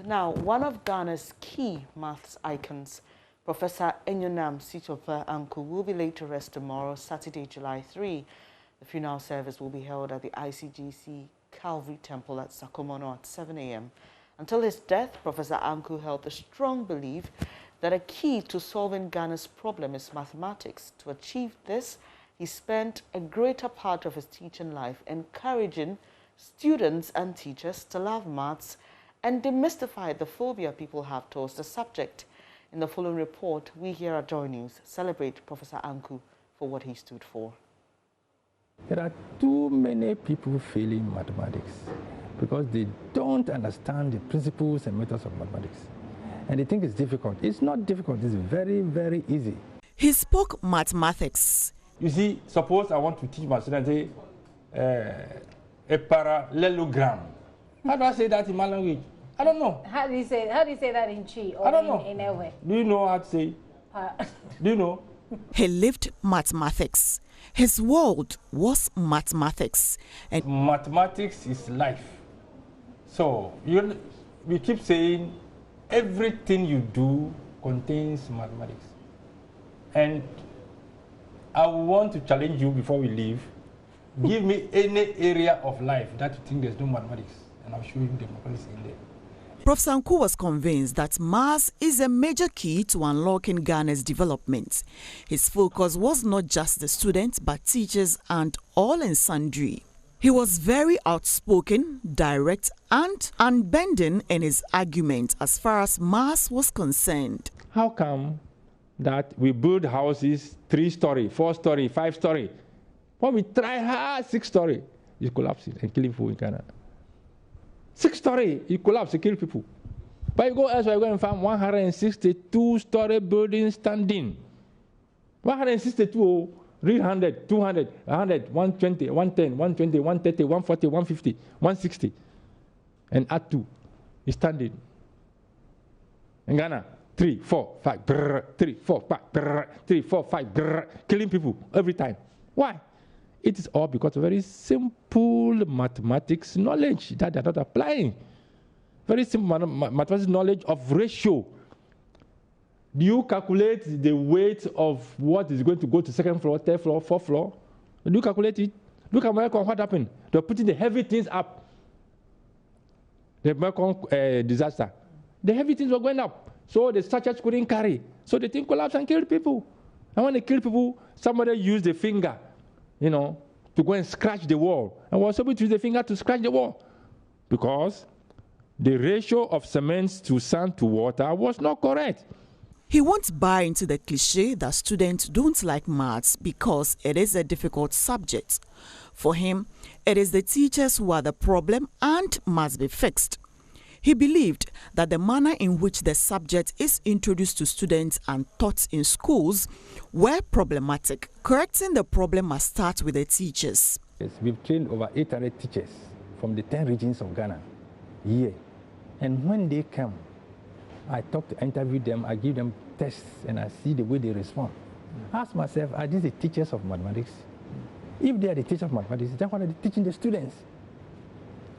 Now, one of Ghana's key maths icons, Professor Sitsofe Anku, will be laid to rest tomorrow, Saturday, July 3. The funeral service will be held at the ICGC Calvary Temple at Sakomono at 7 a.m. Until his death, Professor Anku held the strong belief that a key to solving Ghana's problem is mathematics. To achieve this, he spent a greater part of his teaching life encouraging students and teachers to love maths and demystify the phobia people have towards the subject. In the following report, we here at JoyNews celebrate Professor Anku for what he stood for. There are too many people failing mathematics because they don't understand the principles and methods of mathematics. And they think it's difficult. It's not difficult. It's very, very easy. He spoke mathematics. You see, suppose I want to teach my students a parallelogram. How do I say that in my language? I don't know. How do you say that in Chi or I don't know. in Ewe? Do you know how to say? Do you know? He lived mathematics. His world was mathematics. And mathematics is life. So we keep saying everything you do contains mathematics. And I want to challenge you before we leave. Give me any area of life that you think there's no mathematics, and I'll show you the mathematics in there. Prof. Anku was convinced that maths is a major key to unlocking Ghana's development. His focus was not just the students, but teachers and all and sundry. He was very outspoken, direct, and unbending in his argument as far as maths was concerned. How come that we build houses 3-story, 4-story, 5-story? When we try hard 6-story, you collapse it and kill people in Ghana. 6-story, you collapse, you kill people. But you go elsewhere, you go and find 162-story building standing. 162, 300, 200, 100, 120, 110, 120, 130, 140, 150, 160. And add 2 is standing. In Ghana, 3, 4, 5, brrr, 3, 4, 5, brrr, 3, 4, 5, brrr, killing people every time. Why? It is all because of very simple mathematics knowledge that they are not applying. Very simple mathematics knowledge of ratio. Do you calculate the weight of what is going to go to second floor, third floor, fourth floor? Do you calculate it? Look at America, what happened? They're putting the heavy things up. The American disaster. The heavy things were going up. So the structures couldn't carry. So the thing collapsed and killed people. And when they killed people, somebody used the finger, to go and scratch the wall. And was able to use the finger to scratch the wall. Because the ratio of cement to sand to water was not correct. He won't buy into the cliche that students don't like maths because it is a difficult subject. For him, it is the teachers who are the problem and must be fixed. He believed that the manner in which the subject is introduced to students and taught in schools were problematic. Correcting the problem must start with the teachers. Yes, we've trained over 800 teachers from the 10 regions of Ghana here. And when they come, I interview them, I give them tests, and I see the way they respond. I ask myself, are these the teachers of mathematics? If they are the teachers of mathematics, then what are they teaching the students?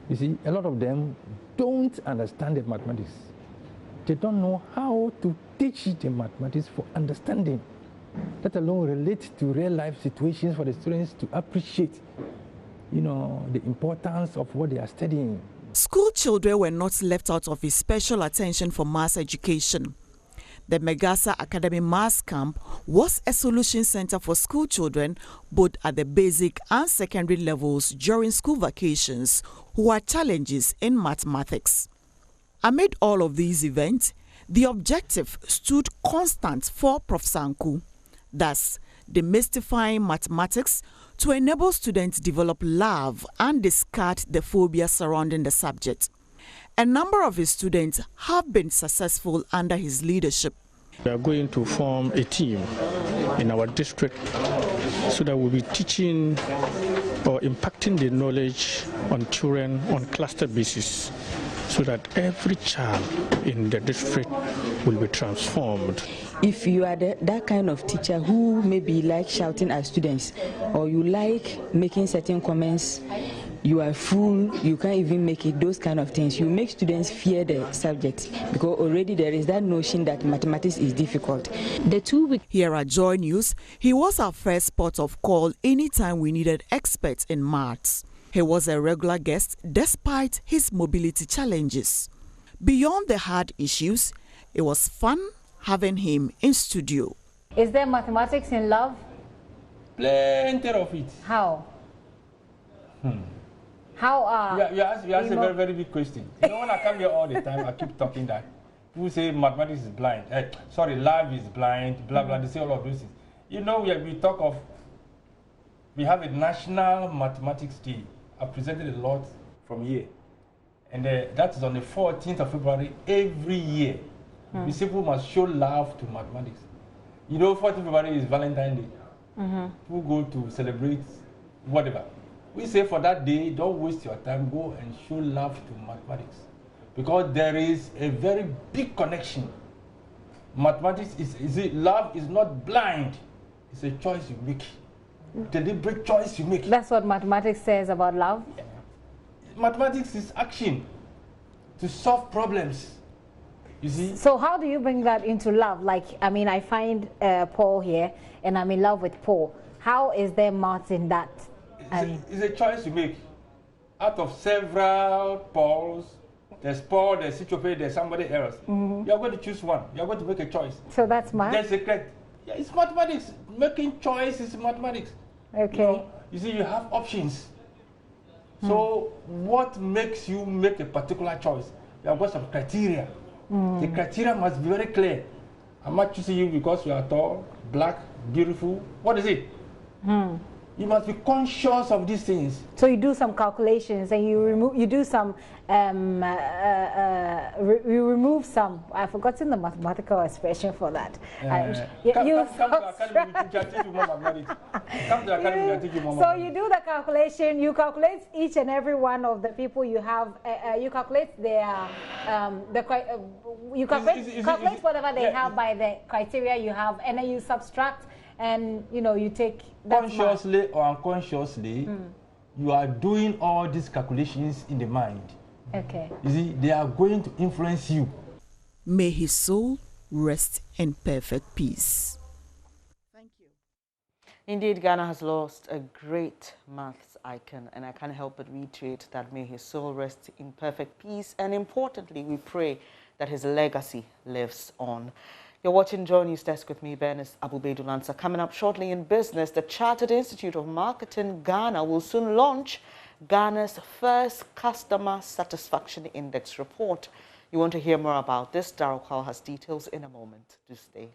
You see, a lot of them don't understand the mathematics. They don't know how to teach the mathematics for understanding, let alone relate to real-life situations for the students to appreciate, the importance of what they are studying. School children were not left out of his special attention for maths education. The Megasa Academy Maths Camp was a solution center for school children both at the basic and secondary levels during school vacations who had challenges in mathematics. Amid all of these events, the objective stood constant for Prof. Anku, thus demystifying mathematics to enable students develop love and discard the phobia surrounding the subject. A number of his students have been successful under his leadership. We are going to form a team in our district so that we'll be teaching or impacting the knowledge on children on cluster basis so that every child in the district will be transformed. If you are that kind of teacher who maybe like shouting at students or you like making certain comments you are full, you can't even make it, those kind of things. You make students fear the subject because already there is that notion that mathematics is difficult. The 2 weeks Here at Joy News, he was our first port of call anytime we needed experts in maths. He was a regular guest despite his mobility challenges. Beyond the hard issues, it was fun having him in studio. Is there mathematics in love? Plenty of it. How? How You ask a very, very big question. You know, when I come here all the time, I keep talking that people say mathematics is blind. Sorry, love is blind, blah, blah. They say all of those things. You know, we have a National Mathematics Day. I presented a lot from here. And that is on the 14th of February every year. The people must show love to mathematics. You know, 14th February is Valentine's Day. People go to celebrate whatever. We say for that day, don't waste your time, go and show love to mathematics. Because there is a very big connection. Mathematics love is not blind. It's a choice you make. Deliberate choice you make. That's what mathematics says about love? Yeah. Mathematics is action to solve problems. You see? So how do you bring that into love? Like, I mean, I find Paul here, and I'm in love with Paul. How is there maths in that? It's a choice you make. Out of several Pauls, there's Paul, there's Sitsofe, there's somebody else. You're going to choose one. You're going to make a choice. So that's math? That's secret. Yeah, it's mathematics. Making choice is mathematics. Okay. You see, you have options. So what makes you make a particular choice? You have got some criteria. The criteria must be very clear. I'm not choosing you because you are tall, black, beautiful. What is it? You must be conscious of these things. So you do some calculations and you remove some, you remove some, I've forgotten the mathematical expression for that. Come to the academy, I'll teach you more mathematics. Come to the academy, I'll teach you more So mathematics. you do the calculation, you calculate each and every one of the people you have, you calculate their, you calculate whatever they have by the criteria you have, and then you subtract. And you take that consciously or unconsciously, you are doing all these calculations in the mind. Okay. You see, they are going to influence you. May his soul rest in perfect peace. Thank you. Indeed, Ghana has lost a great maths icon, and I can't help but reiterate that may his soul rest in perfect peace. And importantly, we pray that his legacy lives on. You're watching JoyNews Desk with me, Bernice Abubedulansa. Coming up shortly in business, the Chartered Institute of Marketing Ghana will soon launch Ghana's first Customer Satisfaction Index report. You want to hear more about this? Darryl Kwal has details in a moment. Do stay.